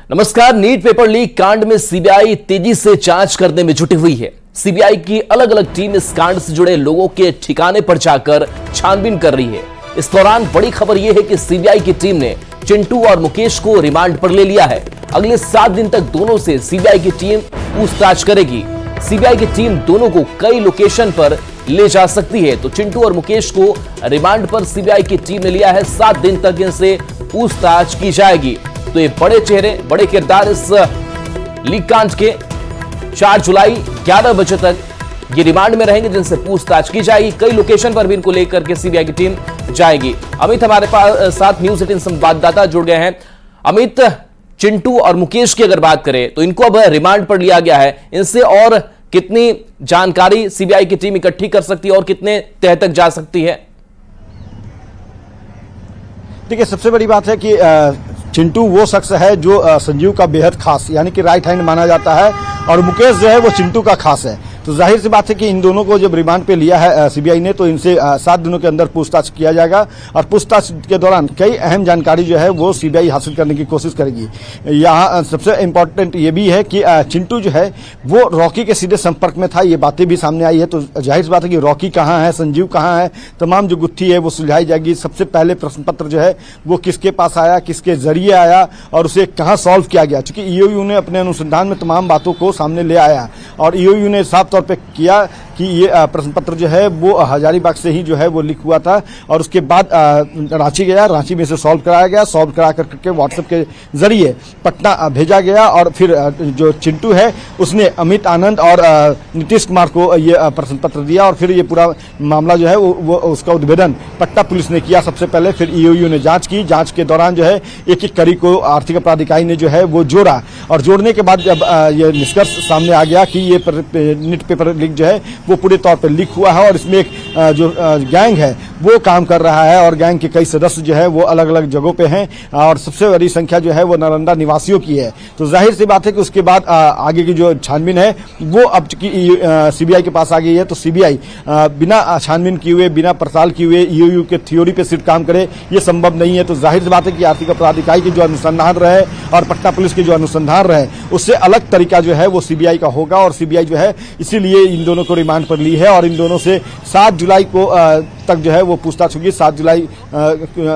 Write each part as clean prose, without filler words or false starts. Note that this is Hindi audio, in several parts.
नमस्कार। नीट पेपर लीक कांड में सीबीआई तेजी से जांच करने में जुटी हुई है। सीबीआई की अलग अलग टीम इस कांड से जुड़े लोगों के ठिकाने पर जाकर छानबीन कर रही है। इस दौरान बड़ी खबर यह है कि सीबीआई की टीम ने चिंटू और मुकेश को रिमांड पर ले लिया है। अगले 7 दिन तक दोनों से सीबीआई की टीम पूछताछ करेगी। सीबीआई की टीम दोनों को कई लोकेशन पर ले जा सकती है। तो चिंटू और मुकेश को रिमांड पर सीबीआई की टीम ने लिया है। 7 दिन तक इनसे पूछताछ की जाएगी। तो ये बड़े चेहरे, बड़े किरदार इस लीक कांड के 4 जुलाई 11 बजे तक ये रिमांड में रहेंगे, जिनसे पूछताछ की जाएगी। कई लोकेशन पर भी इनको लेकर के सीबीआई की टीम जाएगी। अमित हमारे साथ न्यूज 18 संवाददाता जुड़ गए हैं। अमित, चिंटू और मुकेश की अगर बात करें तो इनको अब रिमांड पर लिया गया है। इनसे और कितनी जानकारी सीबीआई की टीम इकट्ठी कर सकती है और कितने तह तक जा सकती है? देखिए, सबसे बड़ी बात है कि चिंटू वो शख्स है जो संजीव का बेहद खास यानी कि राइट हैंड माना जाता है और मुकेश जो है वो चिंटू का खास है। तो जाहिर सी बात है कि इन दोनों को जब रिमांड पे लिया है सीबीआई ने, तो इनसे 7 दिनों के अंदर पूछताछ किया जाएगा और पूछताछ के दौरान कई अहम जानकारी जो है वो सीबीआई हासिल करने की कोशिश करेगी। यहाँ सबसे इम्पोर्टेंट ये भी है कि चिंटू जो है वो रॉकी के सीधे संपर्क में था। ये बातें भी सामने आई है। तो जाहिर सी बात है कि रॉकी कहाँ है, संजीव कहाँ है, तमाम जो गुत्थी है वो सुलझाई जाएगी। सबसे पहले प्रश्न पत्र जो है वो किसके पास आया, किसके जरिए आया और उसे कहाँ सॉल्व किया गया। चूंकि ईओयू ने अपने अनुसंधान में तमाम बातों को सामने ले आया और ईओयू ने साफ तौर पर किया कि ये प्रश्न पत्र जो है वो हजारीबाग से ही जो है वो लीक हुआ था और उसके बाद रांची गया, रांची में से सॉल्व कराया गया, सॉल्व करा करके व्हाट्सएप के जरिए पटना भेजा गया और फिर जो चिंटू है उसने अमित आनंद और नीतीश कुमार को ये प्रश्न पत्र दिया और फिर ये पूरा मामला जो है वो उसका उद्भेदन पटना पुलिस ने किया सबसे पहले। फिर ईओयू ने जांच की। जांच के दौरान जो है एक एक कड़ी को आर्थिक अपराध इकाई ने जो है वो जोड़ा और जोड़ने के बाद जब ये निष्कर्ष सामने आ गया कि ये नीट पेपर लीक जो है वो पूरे तौर पर लीक हुआ है और इसमें एक जो गैंग है वो काम कर रहा है और गैंग के कई सदस्य जो है वो अलग अलग जगहों पे हैं और सबसे बड़ी संख्या जो है वो नालंदा निवासियों की है। तो जाहिर सी बात है कि उसके बाद आगे की जो छानबीन है वो अब चूंकि सीबीआई के पास आ गई है तो सीबीआई बिना छानबीन किए हुए, बिना पड़ताल किए हुए ईओयू के थ्योरी पे सिर्फ काम करे ये संभव नहीं है। तो जाहिर सी बात है कि आर्थिक अपराध इकाई की जो अनुसंधान रहे और पटना पुलिस के जो अनुसंधान रहे उससे अलग तरीका जो है वो सीबीआई का होगा और सीबीआई जो है इसीलिए इन दोनों को रिमांड पर ली है और इन दोनों से 7 जुलाई को तक जो है वो पूछताछ होगी। 7 जुलाई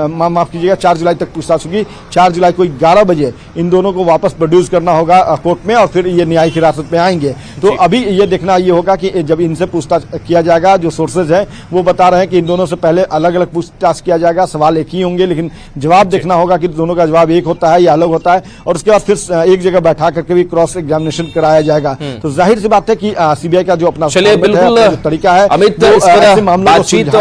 माफ कीजिएगा 4 जुलाई तक पूछताछ होगी। 4 जुलाई को 11 बजे इन दोनों को वापस प्रोड्यूस करना होगा कोर्ट में और फिर ये न्यायिक हिरासत में आएंगे। तो अभी ये देखना ये होगा कि जब इनसे पूछताछ किया जाएगा, जो सोर्सेज है वो बता रहे हैं कि इन दोनों से पहले अलग अलग पूछताछ किया जाएगा। सवाल एक ही होंगे लेकिन जवाब देखना होगा कि दोनों का जवाब एक होता है या अलग होता है और उसके बाद फिर एक जगह बैठा करके भी क्रॉस एग्जामिनेशन कराया जाएगा। तो जाहिर सी बात है कि सीबीआई का जो अपना तरीका है अमित, बातचीत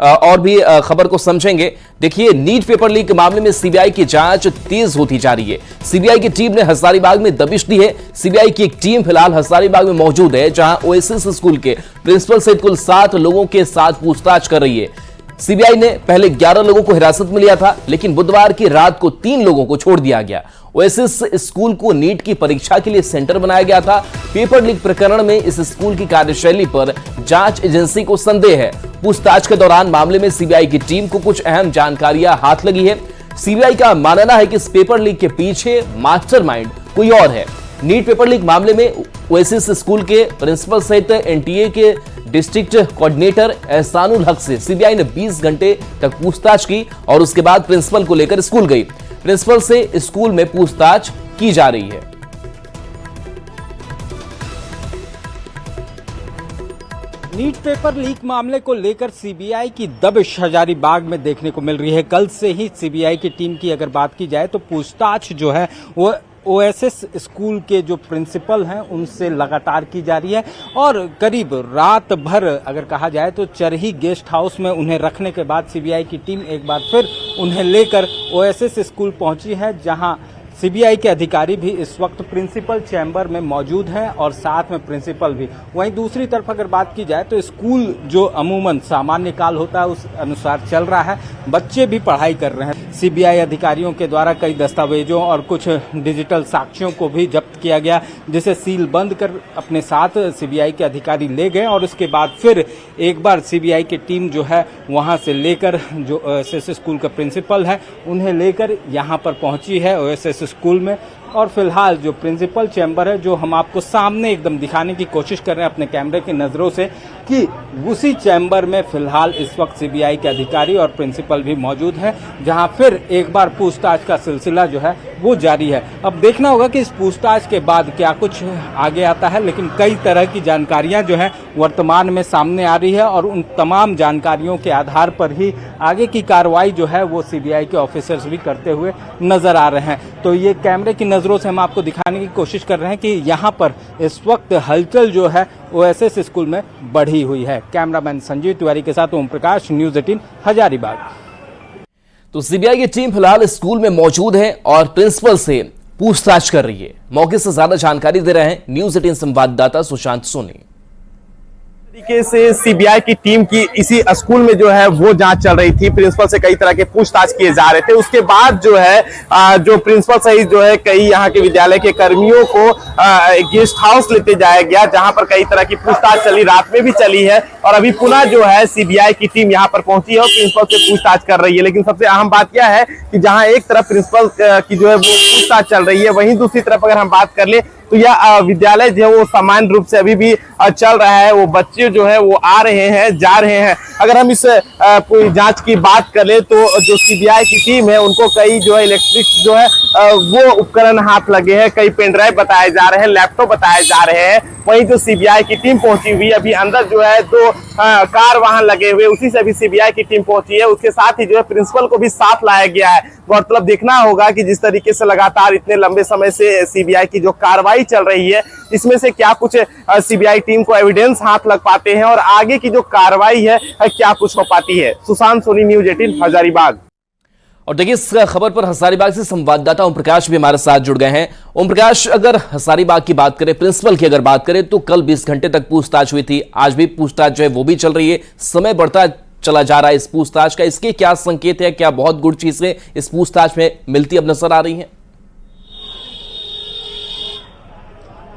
और भी खबर को समझेंगे। देखिए, नीट पेपर लीक मामले में सीबीआई की जांच तेज होती जा रही है। सीबीआई की टीम ने हजारीबाग में दबिश दी है। सीबीआई की एक टीम फिलहाल हजारीबाग में मौजूद है, जहां ओएसिस स्कूल के प्रिंसिपल सहित कुल 7 लोगों के साथ पूछताछ कर रही है। सीबीआई ने पहले 11 लोगों को हिरासत में लिया था, लेकिन बुधवार की रात को 3 लोगों को छोड़ दिया गया। ओएसिस स्कूल को नीट की परीक्षा के लिए सेंटर बनाया गया था। पेपर लीक प्रकरण में इस स्कूल की कार्यशैली पर जांच एजेंसी को संदेह है। पूछताछ के दौरान मामले में सीबीआई की टीम को कुछ अहम जानकारियां हाथ लगी है। सीबीआई का मानना है कि इस पेपर लीक के पीछे मास्टरमाइंड कोई और है। नीट पेपर लीक मामले में ओएसिस स्कूल के प्रिंसिपल सहित एनटीए के डिस्ट्रिक्ट कोऑर्डिनेटर एहसानुल हक से सीबीआई ने 20 घंटे तक पूछताछ की और उसके बाद प्रिंसिपल को लेकर स्कूल गई। प्रिंसिपल से स्कूल में पूछताछ की जा रही है। नीट पेपर लीक मामले को लेकर सीबीआई की दबिश हजारीबाग में देखने को मिल रही है। कल से ही सीबीआई की टीम की अगर बात की जाए तो पूछताछ जो है वो ओएसिस स्कूल के जो प्रिंसिपल हैं उनसे लगातार की जा रही है और करीब रात भर अगर कहा जाए तो चरही गेस्ट हाउस में उन्हें रखने के बाद सीबीआई की टीम एक बार फिर उन्हें लेकर ओएसिस स्कूल पहुंची है, जहां सीबीआई के अधिकारी भी इस वक्त प्रिंसिपल चैम्बर में मौजूद हैं और साथ में प्रिंसिपल भी। वहीं दूसरी तरफ अगर बात की जाए तो स्कूल जो अमूमन सामान्य काल होता है उस अनुसार चल रहा है, बच्चे भी पढ़ाई कर रहे हैं। सीबीआई अधिकारियों के द्वारा कई दस्तावेजों और कुछ डिजिटल साक्ष्यों को भी जब्त किया गया, जिसे सील बंद कर अपने साथ सीबीआई के अधिकारी ले गए और उसके बाद फिर एक बार सीबीआई की टीम जो है वहां से लेकर जो ओएसिस स्कूल का प्रिंसिपल है उन्हें लेकर यहां पर पहुंची है ओएसिस स्कूल में और फिलहाल जो प्रिंसिपल चैम्बर है, जो हम आपको सामने एकदम दिखाने की कोशिश कर रहे हैं अपने कैमरे की नज़रों से, कि उसी चैम्बर में फिलहाल इस वक्त सीबीआई के अधिकारी और प्रिंसिपल भी मौजूद हैं, जहां फिर एक बार पूछताछ का सिलसिला जो है वो जारी है। अब देखना होगा कि इस पूछताछ के बाद क्या कुछ आगे आता है, लेकिन कई तरह की जानकारियां जो है वर्तमान में सामने आ रही है और उन तमाम जानकारियों के आधार पर ही आगे की कार्रवाई जो है वो सीबीआई के ऑफिसर्स भी करते हुए नजर आ रहे हैं। तो ये कैमरे की नज़रों से हम आपको दिखाने की कोशिश कर रहे हैं कि यहाँ पर इस वक्त हलचल जो है ओएसएस स्कूल में बढ़ी हुई है। कैमरामैन संजीव तिवारी के साथ ओम प्रकाश, न्यूज़ 18 हजारीबाग। तो सीबीआई की टीम फिलहाल स्कूल में मौजूद है और प्रिंसिपल से पूछताछ कर रही है। मौके से ज्यादा जानकारी दे रहे हैं न्यूज़ 18 संवाददाता सुशांत सोनी। तरीके से सीबीआई की टीम की इसी स्कूल में जो है वो जांच चल रही थी। प्रिंसिपल से कई तरह के पूछताछ किए जा रहे थे। उसके बाद जो है जो प्रिंसिपल सहित जो है कई यहाँ के विद्यालय के कर्मियों को गेस्ट हाउस लेते जाया गया, जहां पर कई तरह की पूछताछ चली, रात में भी चली है और अभी पुनः जो है सीबीआई की टीम यहाँ पर पहुंची है और प्रिंसिपल से पूछताछ कर रही है। लेकिन सबसे अहम बात यह है कि जहां एक तरफ प्रिंसिपल की जो है वो पूछताछ चल रही है, वहीं दूसरी तरफ अगर हम बात कर ले तो यह विद्यालय जो है वो सामान्य रूप से अभी भी चल रहा है। वो बच्चे जो है वो आ रहे हैं, जा रहे हैं। अगर हम इस पूरी जांच की बात कर ले तो जो सीबीआई की टीम है उनको कई जो है इलेक्ट्रिक जो है वो उपकरण हाथ लगे हैं, कई पेन ड्राइव बताए जा रहे हैं, लैपटॉप बताए जा रहे हैं। वहीं जो सीबीआई की टीम पहुंची हुई, अभी अंदर जो है 2 कार वाहन लगे हुए, उसी से अभी सीबीआई की टीम पहुंची है। उसके साथ ही जो है प्रिंसिपल को भी साथ लाया गया है। मतलब देखना होगा कि जिस तरीके से लगातार इतने लंबे समय से सीबीआई की जो कार्रवाई चल रही है, इसमें से क्या कुछ सीबीआई टीम को एविडेंस हाथ लग पाते हैं और आगे की जो कार्रवाई है क्या कुछ हो पाती है। सुशांत सोनी, न्यूज़ 18 हजारीबाग। और देखिए इस खबर पर हजारीबाग से संवाददाता ओम प्रकाश भी हमारे साथ जुड़ गए हैं। ओम प्रकाश, अगर हजारीबाग की बात करें, प्रिंसिपल की अगर बात करें तो कल 20 घंटे तक पूछताछ हुई थी, आज भी पूछताछ जो है वो भी चल रही है, समय बढ़ता चला जा रहा है इस पूछताछ का। इसके क्या संकेत है, क्या बहुत गुड चीजें इस पूछताछ में मिलती अब नजर आ रही हैं?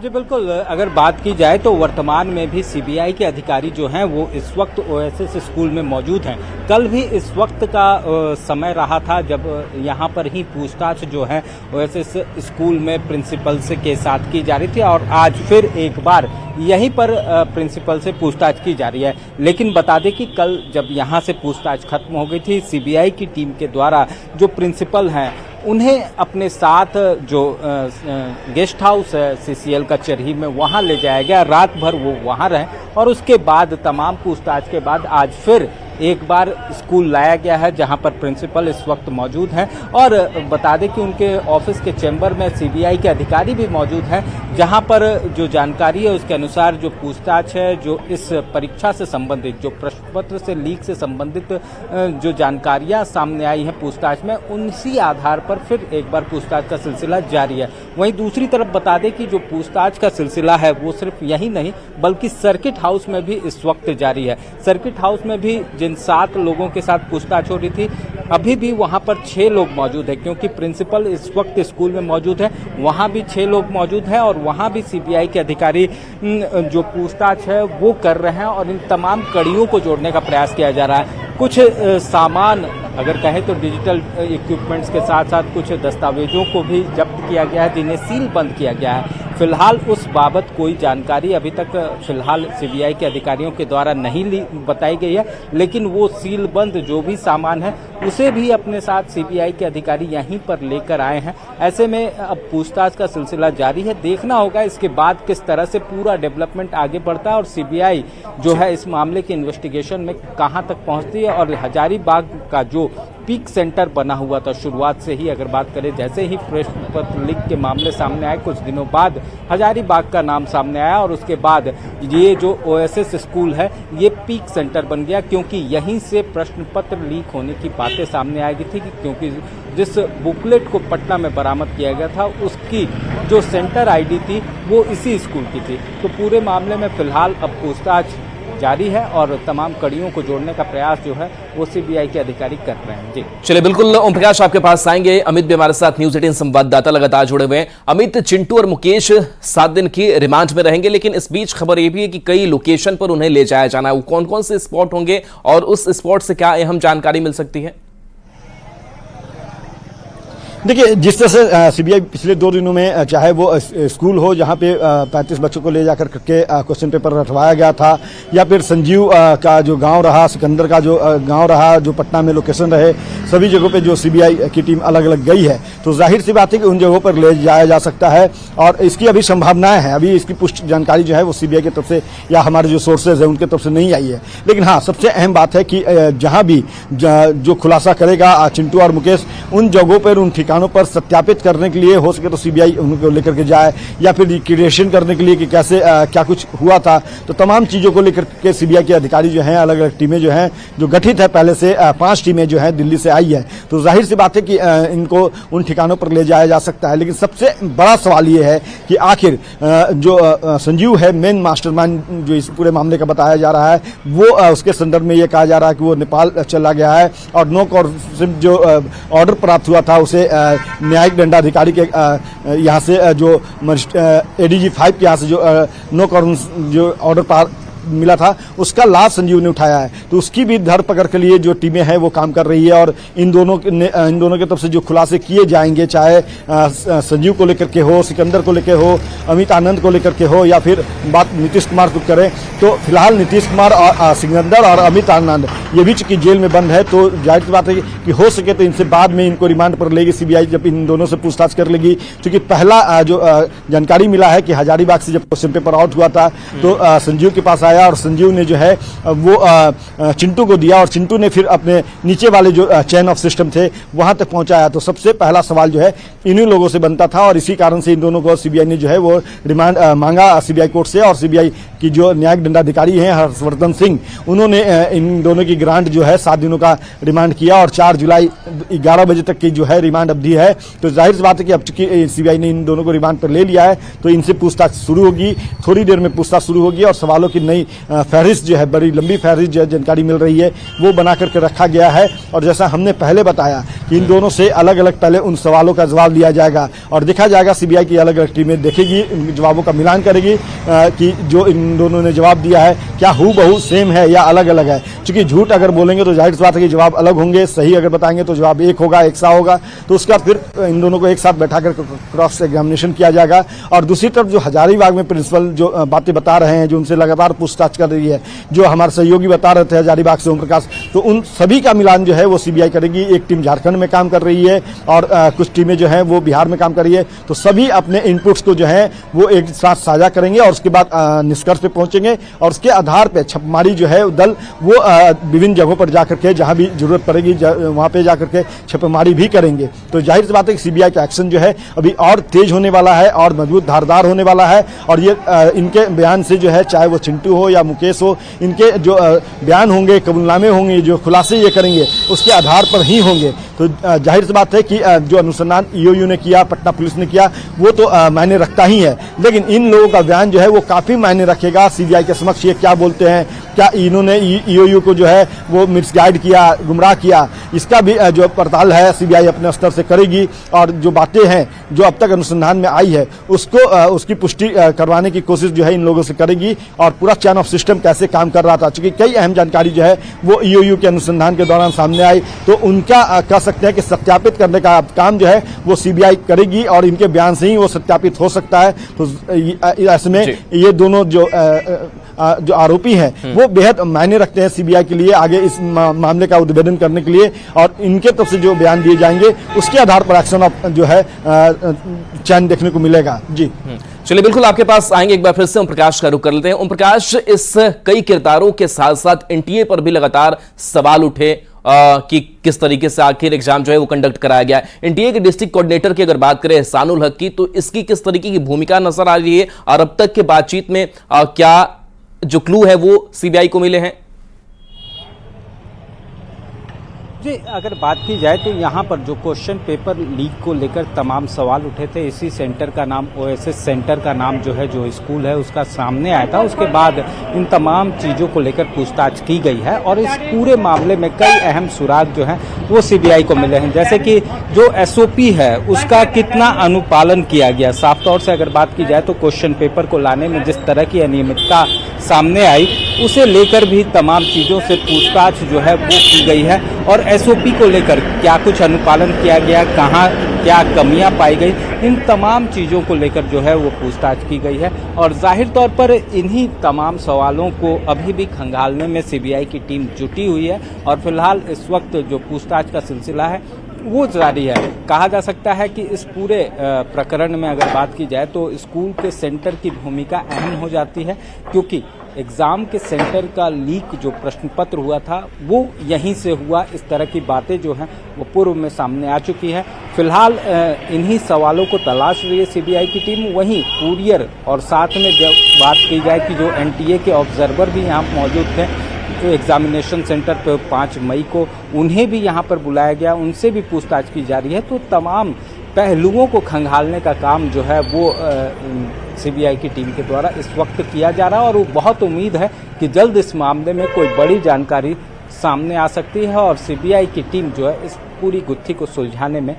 जी बिल्कुल, अगर बात की जाए तो वर्तमान में भी सीबीआई के अधिकारी जो हैं वो इस वक्त ओएसएस स्कूल में मौजूद हैं। कल भी इस वक्त का समय रहा था जब यहाँ पर ही पूछताछ जो है ओएसएस स्कूल में प्रिंसिपल से के साथ की जा रही थी और आज फिर एक बार यहीं पर प्रिंसिपल से पूछताछ की जा रही है। लेकिन बता दें कि कल जब यहाँ से पूछताछ खत्म हो गई थी, सीबीआई की टीम के द्वारा जो प्रिंसिपल हैं उन्हें अपने साथ जो गेस्ट हाउस है सीसीएल का चरही में, वहां ले जाया गया। रात भर वो वहां रहे और उसके बाद तमाम पूछताछ के बाद आज फिर एक बार स्कूल लाया गया है, जहां पर प्रिंसिपल इस वक्त मौजूद हैं। और बता दें कि उनके ऑफिस के चैम्बर में सीबीआई के अधिकारी भी मौजूद हैं, जहां पर जो जानकारी है उसके अनुसार जो पूछताछ है, जो इस परीक्षा से संबंधित, जो प्रश्न पत्र से लीक से संबंधित जो जानकारियां सामने आई हैं पूछताछ में, उसी आधार पर फिर एक बार पूछताछ का सिलसिला जारी है। वहीं दूसरी तरफ बता दें कि जो पूछताछ का सिलसिला है वो सिर्फ यही नहीं बल्कि सर्किट हाउस में भी इस वक्त जारी है। सर्किट हाउस में भी जिन 7 लोगों के साथ पूछताछ हो रही थी, अभी भी वहां पर 6 लोग मौजूद हैं, क्योंकि प्रिंसिपल इस वक्त स्कूल में मौजूद है। वहां भी 6 लोग मौजूद हैं और वहां भी सीबीआई के अधिकारी जो पूछताछ है वो कर रहे हैं और इन तमाम कड़ियों को जोड़ने का प्रयास किया जा रहा है। कुछ सामान अगर कहें तो डिजिटल इक्विपमेंट्स के साथ साथ कुछ दस्तावेजों को भी जब्त किया गया है, जिन्हें सील बंद किया गया है। फिलहाल उस बाबत कोई जानकारी अभी तक फिलहाल सीबीआई के अधिकारियों के द्वारा नहीं बताई गई है, लेकिन वो सील बंद जो भी सामान है उसे भी अपने साथ सीबीआई के अधिकारी यहीं पर लेकर आए हैं। ऐसे में अब पूछताछ का सिलसिला जारी है। देखना होगा इसके बाद किस तरह से पूरा डेवलपमेंट आगे बढ़ता है और सीबीआई जो है इस मामले की इन्वेस्टिगेशन में कहां तक पहुंचती है। और हजारीबाग का जो पीक सेंटर बना हुआ था शुरुआत से ही, अगर बात करें, जैसे ही प्रश्न पत्र लीक के मामले सामने आए, कुछ दिनों बाद हजारीबाग का नाम सामने आया और उसके बाद ये जो ओएसएस स्कूल है ये पीक सेंटर बन गया, क्योंकि यहीं से प्रश्न पत्र लीक होने की बातें सामने आई थी। क्योंकि जिस बुकलेट को पटना में बरामद किया गया था उसकी जो सेंटर आईडी थी वो इसी स्कूल की थी। तो पूरे मामले में फिलहाल अब पूछताछ जारी है और तमाम कड़ियों को जोड़ने का प्रयास जो है वो सीबीआई के अधिकारी कर रहे हैं। जी चलिए, बिल्कुल ओम प्रकाश आपके पास आएंगे। अमित भी हमारे साथ न्यूज़ 18 संवाददाता लगातार जुड़े हुए हैं। अमित, चिंटू और मुकेश 7 दिन की रिमांड में रहेंगे, लेकिन इस बीच खबर यह भी है कि कई लोकेशन पर उन्हें ले जाया जाना है। वो कौन कौन से स्पॉट होंगे और उस स्पॉट से क्या अहम जानकारी मिल सकती है? देखिए, जिस तरह से सीबीआई पिछले 2 दिनों में चाहे वो स्कूल हो जहां पे 35 बच्चों को ले जाकर के क्वेश्चन पेपर रटवाया गया था, या फिर संजीव का जो गांव रहा, सिकंदर का जो गांव रहा, जो पटना में लोकेशन रहे, सभी जगहों पे जो सीबीआई की टीम अलग अलग गई है, तो जाहिर सी बात है कि उन जगहों पर ले जाया जा सकता है और इसकी अभी संभावनाएं हैं। अभी इसकी पुष्ट जानकारी जो है वो सीबीआई की तरफ से या हमारे जो सोर्सेज है उनके तरफ से नहीं आई है। लेकिन हाँ, सबसे अहम बात है कि जहां भी जो खुलासा करेगा चिंटू और मुकेश, उन जगहों पर, उन ठिकानों पर सत्यापित करने के लिए हो सके तो सीबीआई उनको लेकर के जाए, या फिर रिक्रिएशन करने के लिए कि कैसे क्या कुछ हुआ था, तो तमाम चीज़ों को लेकर के सीबीआई के अधिकारी जो हैं, अलग अलग टीमें जो हैं जो गठित है पहले से, 5 टीमें जो हैं दिल्ली से आई है, तो जाहिर सी बात है कि इनको उन ठिकानों पर ले जाया जा सकता है। लेकिन सबसे बड़ा सवाल ये है कि आखिर जो संजीव है, मेन मास्टरमाइंड जो इस पूरे मामले का बताया जा रहा है, वो उसके संदर्भ में ये कहा जा रहा है कि वो नेपाल चला गया है और नो कॉन्फिडेंस जो ऑर्डर प्राप्त हुआ था उसे न्यायिक दंडाधिकारी के यहाँ से जो एडीजी 5 के यहाँ से जो नो कॉन्फिडेंस जो ऑर्डर मिला था, उसका लाभ संजीव ने उठाया है। तो उसकी भी धरपकड़ के लिए जो टीमें हैं वो काम कर रही है और इन दोनों की तरफ से जो खुलासे किए जाएंगे, चाहे संजीव को लेकर के हो, सिकंदर को लेकर हो, अमित आनंद को लेकर के हो, या फिर बात नीतीश कुमार को करें, तो फिलहाल नीतीश कुमार और सिकंदर और अमित आनंद ये भी चूंकि जेल में बंद है, तो जाहिर सी बात है कि हो सके तो इनसे बाद में इनको रिमांड पर लेगी सीबीआई, जब इन दोनों से पूछताछ कर लेगी। क्योंकि पहला जो जानकारी मिला है कि हजारीबाग से जब क्वेश्चन पेपर आउट हुआ था तो संजीव के पास आया और संजीव ने जो है वो चिंटू को दिया और चिंटू ने फिर अपने नीचे वाले जो चेन ऑफ सिस्टम थे वहां तक पहुंचाया। तो सबसे पहला सवाल जो है इन्हीं लोगों से बनता था और इसी कारण से इन दोनों को सीबीआई ने जो है वो रिमांड मांगा सीबीआई कोर्ट से। और सीबीआई की जो न्यायिक दंडाधिकारी हैं हर्षवर्धन सिंह, उन्होंने इन दोनों की ग्रांट जो है 7 दिनों का रिमांड किया और 4 जुलाई 11 बजे तक की जो है रिमांड अवधि है। तो जाहिर सी बात है कि अब चूंकि सीबीआई ने इन दोनों को रिमांड पर ले लिया है तो इनसे पूछताछ शुरू होगी, थोड़ी देर में पूछताछ शुरू होगी और सवालों की नई फहरिस्त जो है, बड़ी लंबी फहरिस्त जो जानकारी मिल रही है वो बना करके रखा गया है। और जैसा हमने पहले बताया कि इन दोनों से अलग अलग पहले उन सवालों का जवाब लिया जाएगा और देखा जाएगा, सीबीआई की अलग अलग टीमें देखेगी, जवाबों का मिलान करेगी कि जो इन दोनों ने जवाब दिया है क्या हूबहू सेम है या अलग अलग है। क्योंकि झूठ अगर बोलेंगे तो जाहिर सी बात है कि जवाब अलग होंगे, सही अगर बताएंगे तो जवाब एक होगा, एक सा होगा। तो उसके बाद फिर इन दोनों को एक साथ बैठा कर क्रॉस एग्जामिनेशन किया जाएगा। और दूसरी तरफ जो हजारीबाग में प्रिंसिपल जो बातें बता रहे हैं, जो उनसे लगातार पूछताछ कर रही है, जो हमारे सहयोगी बता रहे थे हजारीबाग से ओम प्रकाश, तो उन सभी का मिलान जो है वो सीबीआई करेगी। एक टीम झारखंड में काम कर रही है और कुछ टीमें जो है वो बिहार में काम कर रही है। तो सभी अपने इनपुट्स को जो है वो एक साथ साझा करेंगे और उसके बाद निष्कर्ष पे पहुंचेंगे और उसके आधार पे छापेमारी जो है दल वो विभिन्न जगहों पर जाकर के जहां भी जरूरत पड़ेगी वहां पे जाकर के छापेमारी भी करेंगे। तो जाहिर सी बात है कि सीबीआई का एक्शन जो है अभी और तेज होने वाला है और मजबूत धारदार होने वाला है। और ये इनके बयान से जो है, चाहे वो चिंटू हो या मुकेश हो, इनके जो बयान होंगे, कबूलनामे होंगे, जो खुलासे ये करेंगे उसके आधार पर ही होंगे। तो जाहिर सी बात है कि जो अनुसंधान ईओयू ने किया, पटना पुलिस ने किया, वो तो मायने रखता ही है। लेकिन इन लोगों का बयान जो है वो काफी मायने रखेगा सीबीआई के समक्ष। ये क्या बोलते हैं, क्या इन्होंने ईओयू को जो है वो मिसगाइड किया, गुमराह किया, इसका भी जो पड़ताल है सीबीआई अपने स्तर से करेगी। और जो बातें हैं जो अब तक अनुसंधान में आई है उसको उसकी पुष्टि करवाने की कोशिश जो है इन लोगों से करेगी। और पूरा चैन ऑफ सिस्टम कैसे काम कर रहा था, चूंकि कई अहम जानकारी जो है वो ईओयू के अनुसंधान के दौरान सामने आई, तो उनका कह सकते हैं कि सत्यापित करने का काम जो है वो सीबीआई करेगी और इनके बयान से ही वो सत्यापित हो सकता है। तो ऐसे में ये दोनों जो आरोपी हैं वो बेहद मायने रखते हैं सीबीआई के लिए आगे इस मामले का उद्भेदन करने के लिए। और इनके तरफ से जो बयान दिए जाएंगे उसके आधार पर एक्शन जो है चयन देखने को मिलेगा। जी चलिए, बिल्कुल आपके पास आएंगे। एक बार फिर से ओम प्रकाश का रुख कर लेते हैं। ओम प्रकाश, इस कई किरदारों के साथ साथ एनटीए पर भी लगातार सवाल उठे कि किस तरीके से आखिर एग्जाम जो है वो कंडक्ट कराया गया है। एनटीए के डिस्ट्रिक्ट कोऑर्डिनेटर की अगर बात करें एहसानुल हक की, तो इसकी किस तरीके की भूमिका नजर आ रही है और अब तक के बातचीत में क्या जो क्लू है वो सीबीआई को मिले हैं? जी, अगर बात की जाए तो यहाँ पर जो क्वेश्चन पेपर लीक को लेकर तमाम सवाल उठे थे, इसी सेंटर का नाम ओएसएस सेंटर का नाम जो है, जो स्कूल है उसका सामने आया था। उसके बाद इन तमाम चीज़ों को लेकर पूछताछ की गई है और इस पूरे मामले में कई अहम सुराग जो हैं वो सीबीआई को मिले हैं। जैसे कि जो एसओपी है उसका कितना अनुपालन किया गया। साफ तौर से अगर बात की जाए तो क्वेश्चन पेपर को लाने में जिस तरह की अनियमितता सामने आई उसे लेकर भी तमाम चीज़ों से पूछताछ जो है वो की गई है और एसओपी को लेकर क्या कुछ अनुपालन किया गया, कहाँ क्या कमियां पाई गई, इन तमाम चीज़ों को लेकर जो है वो पूछताछ की गई है। और जाहिर तौर पर इन्हीं तमाम सवालों को अभी भी खंगालने में सीबीआई की टीम जुटी हुई है और फिलहाल इस वक्त जो पूछताछ का सिलसिला है वो जारी है। कहा जा सकता है कि इस पूरे प्रकरण में अगर बात की जाए तो स्कूल के सेंटर की भूमिका अहम हो जाती है, क्योंकि एग्ज़ाम के सेंटर का लीक जो प्रश्न पत्र हुआ था वो यहीं से हुआ। इस तरह की बातें जो हैं वो पूर्व में सामने आ चुकी हैं। फिलहाल इन्हीं सवालों को तलाश रही है सीबीआई की टीम। वहीं कुरियर और साथ में जब बात की जाए कि जो एनटीए के ऑब्जर्वर भी यहाँ मौजूद थे तो एग्जामिनेशन सेंटर पर 5 मई को उन्हें भी यहाँ पर बुलाया गया, उनसे भी पूछताछ की जा रही है। तो तमाम पहलुओं को खंगालने का काम जो है वो सीबीआई की टीम के द्वारा इस वक्त किया जा रहा है और वो बहुत उम्मीद है कि जल्द इस मामले में कोई बड़ी जानकारी सामने आ सकती है और सीबीआई की टीम जो है इस पूरी गुत्थी को सुलझाने में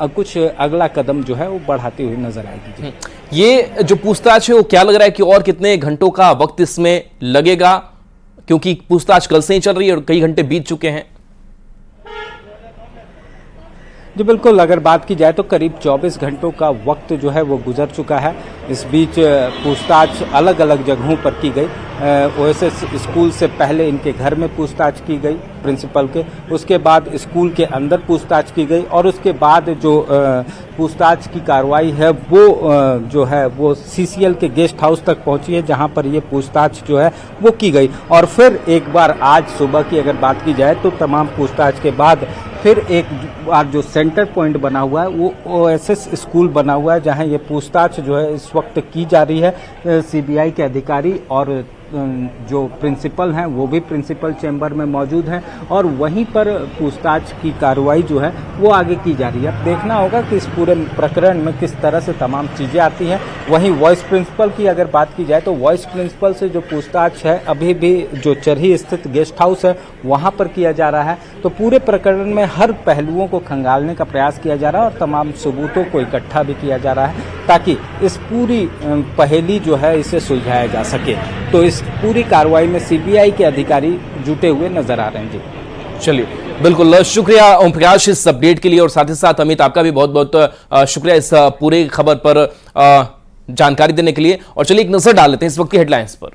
कुछ अगला कदम जो है वो बढ़ाती हुई नजर आएगी। ये जो पूछताछ है वो क्या लग रहा है कि और कितने घंटों का वक्त इसमें लगेगा, क्योंकि पूछताछ कल से ही चल रही है और कई घंटे बीत चुके हैं? जी बिल्कुल, अगर बात की जाए तो करीब 24 घंटों का वक्त जो है वो गुजर चुका है। इस बीच पूछताछ अलग अलग जगहों पर की गई। ओएसएस स्कूल से पहले इनके घर में पूछताछ की गई प्रिंसिपल के, उसके बाद स्कूल के अंदर पूछताछ की गई और उसके बाद जो पूछताछ की कार्रवाई है वो जो है वो सीसीएल के गेस्ट हाउस तक पहुंची है, जहां पर ये पूछताछ जो है वो की गई। और फिर एक बार आज सुबह की अगर बात की जाए तो तमाम पूछताछ के बाद फिर एक बार जो सेंटर पॉइंट बना हुआ है वो ओएसएस स्कूल बना हुआ है, जहां ये पूछताछ जो है इस वक्त की जा रही है। सीबीआई के अधिकारी और जो प्रिंसिपल हैं वो भी प्रिंसिपल चैम्बर में मौजूद हैं और वहीं पर पूछताछ की कार्रवाई जो है वो आगे की जा रही है। अब देखना होगा कि इस पूरे प्रकरण में किस तरह से तमाम चीज़ें आती हैं। वहीं वाइस प्रिंसिपल की अगर बात की जाए तो वाइस प्रिंसिपल से जो पूछताछ है अभी भी जो चरही स्थित गेस्ट हाउस है वहाँ पर किया जा रहा है। तो पूरे प्रकरण में हर पहलुओं को खंगालने का प्रयास किया जा रहा है और तमाम सबूतों को इकट्ठा भी किया जा रहा है ताकि इस पूरी पहेली जो है इसे सुलझाया जा सके। तो इस पूरी कार्रवाई में सीबीआई के अधिकारी जुटे हुए नजर आ रहे हैं। जी चलिए, बिल्कुल शुक्रिया ओम प्रकाश इस अपडेट के लिए और साथ ही साथ अमित आपका भी बहुत बहुत शुक्रिया इस पूरी खबर पर जानकारी देने के लिए। और चलिए एक नजर डाल लेते हैं इस वक्त की हेडलाइंस पर।